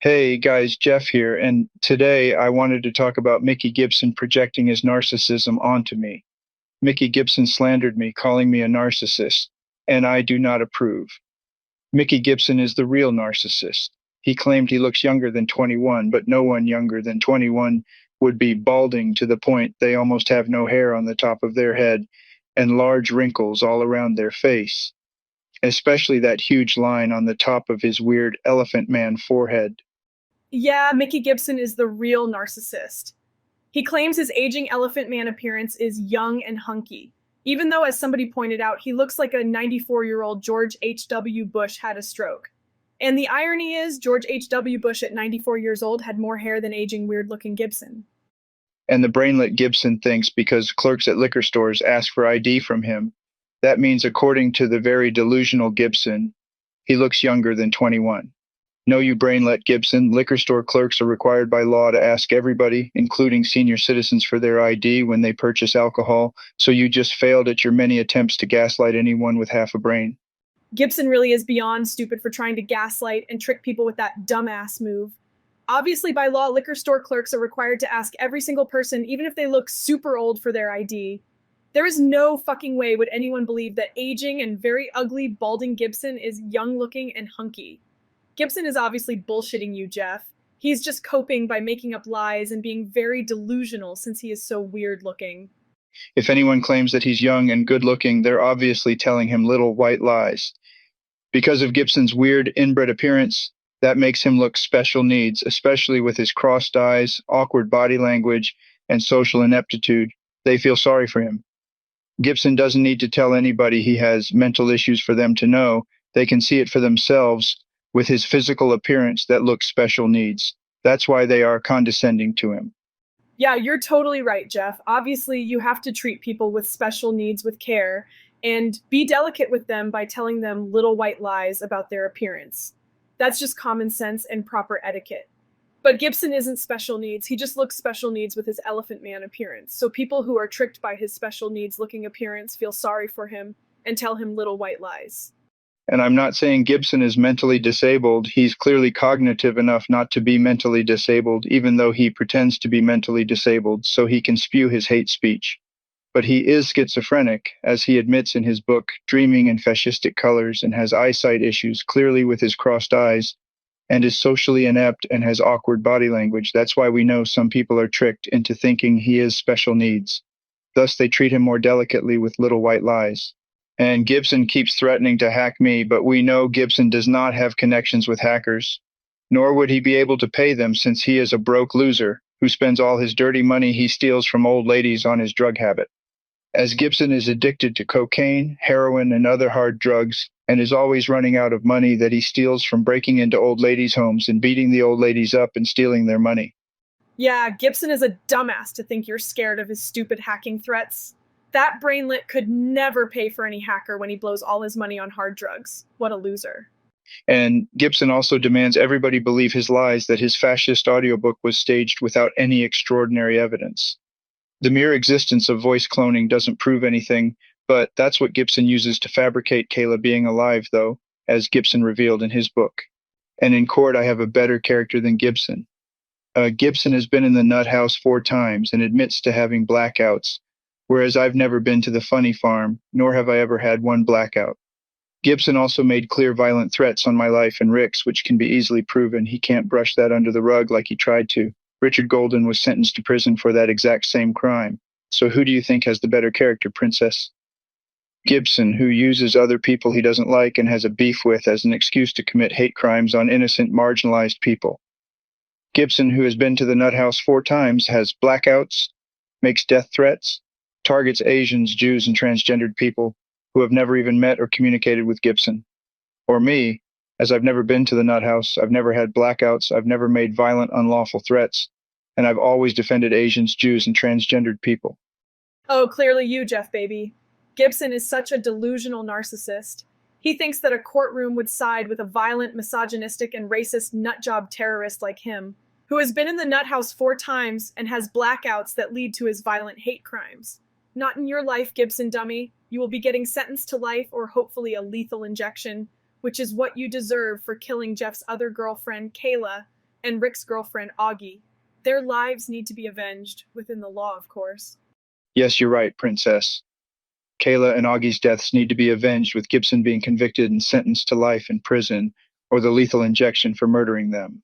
Hey guys, Jeff here, and today I wanted to talk about Mickey Gibson projecting his narcissism onto me. Mickey Gibson slandered me, calling me a narcissist, and I do not approve. Mickey Gibson is the real narcissist. He claimed he looks younger than 21, but no one younger than 21 would be balding to the point they almost have no hair on the top of their head and large wrinkles all around their face, especially that huge line on the top of his weird elephant man forehead. Yeah, Mickey Gibson is the real narcissist. He claims his aging Elephant Man appearance is young and hunky, even though, as somebody pointed out, he looks like a 94-year-old George H.W. Bush had a stroke. And the irony is, George H.W. Bush at 94 years old had more hair than aging, weird looking Gibson. And the brainlet Gibson thinks because clerks at liquor stores ask for ID from him, that means, according to the very delusional Gibson, he looks younger than 21. No, you brainlet Gibson, liquor store clerks are required by law to ask everybody, including senior citizens, for their ID when they purchase alcohol, so you just failed at your many attempts to gaslight anyone with half a brain. Gibson really is beyond stupid for trying to gaslight and trick people with that dumbass move. Obviously, by law, liquor store clerks are required to ask every single person, even if they look super old, for their ID. There is no fucking way would anyone believe that aging and very ugly, balding Gibson is young looking and hunky. Gibson is obviously bullshitting you, Jeff. He's just coping by making up lies and being very delusional since he is so weird looking. If anyone claims that he's young and good looking, they're obviously telling him little white lies. Because of Gibson's weird inbred appearance, that makes him look special needs, especially with his crossed eyes, awkward body language, and social ineptitude. They feel sorry for him. Gibson doesn't need to tell anybody he has mental issues for them to know. They can see it for themselves with his physical appearance that looks special needs. That's why they are condescending to him. Yeah, you're totally right, Jeff. Obviously, you have to treat people with special needs with care and be delicate with them by telling them little white lies about their appearance. That's just common sense and proper etiquette. But Gibson isn't special needs. He just looks special needs with his Elephant Man appearance. So people who are tricked by his special needs looking appearance feel sorry for him and tell him little white lies. And I'm not saying Gibson is mentally disabled. He's clearly cognitive enough not to be mentally disabled, even though he pretends to be mentally disabled so he can spew his hate speech. But he is schizophrenic, as he admits in his book, dreaming in fascistic colors, and has eyesight issues, clearly with his crossed eyes, and is socially inept and has awkward body language. That's why we know some people are tricked into thinking he is special needs. Thus, they treat him more delicately with little white lies. And Gibson keeps threatening to hack me, but we know Gibson does not have connections with hackers, nor would he be able to pay them since he is a broke loser who spends all his dirty money he steals from old ladies on his drug habit. As Gibson is addicted to cocaine, heroin, and other hard drugs, and is always running out of money that he steals from breaking into old ladies' homes and beating the old ladies up and stealing their money. Yeah, Gibson is a dumbass to think you're scared of his stupid hacking threats. That brainlet could never pay for any hacker when he blows all his money on hard drugs. What a loser. And Gibson also demands everybody believe his lies that his fascist audiobook was staged without any extraordinary evidence. The mere existence of voice cloning doesn't prove anything, but that's what Gibson uses to fabricate Kayla being alive, though, as Gibson revealed in his book. And in court, I have a better character than Gibson. Gibson has been in the nut house 4 times and admits to having blackouts, whereas I've never been to the funny farm, nor have I ever had one blackout. Gibson also made clear violent threats on my life and Rick's, which can be easily proven. He can't brush that under the rug like he tried to. Richard Golden was sentenced to prison for that exact same crime. So who do you think has the better character, Princess? Gibson, who uses other people he doesn't like and has a beef with as an excuse to commit hate crimes on innocent, marginalized people. Gibson, who has been to the nut house 4 times, has blackouts, makes death threats, targets Asians, Jews, and transgendered people who have never even met or communicated with Gibson. Or me, as I've never been to the nut house, I've never had blackouts, I've never made violent, unlawful threats, and I've always defended Asians, Jews, and transgendered people. Oh, clearly you, Jeff baby. Gibson is such a delusional narcissist. He thinks that a courtroom would side with a violent, misogynistic, and racist nutjob terrorist like him, who has been in the nut house 4 times and has blackouts that lead to his violent hate crimes. Not in your life, Gibson dummy. You will be getting sentenced to life or hopefully a lethal injection, which is what you deserve for killing Jeff's other girlfriend, Kayla, and Rick's girlfriend, Augie. Their lives need to be avenged, within the law, of course. Yes, you're right, Princess. Kayla and Augie's deaths need to be avenged, with Gibson being convicted and sentenced to life in prison or the lethal injection for murdering them.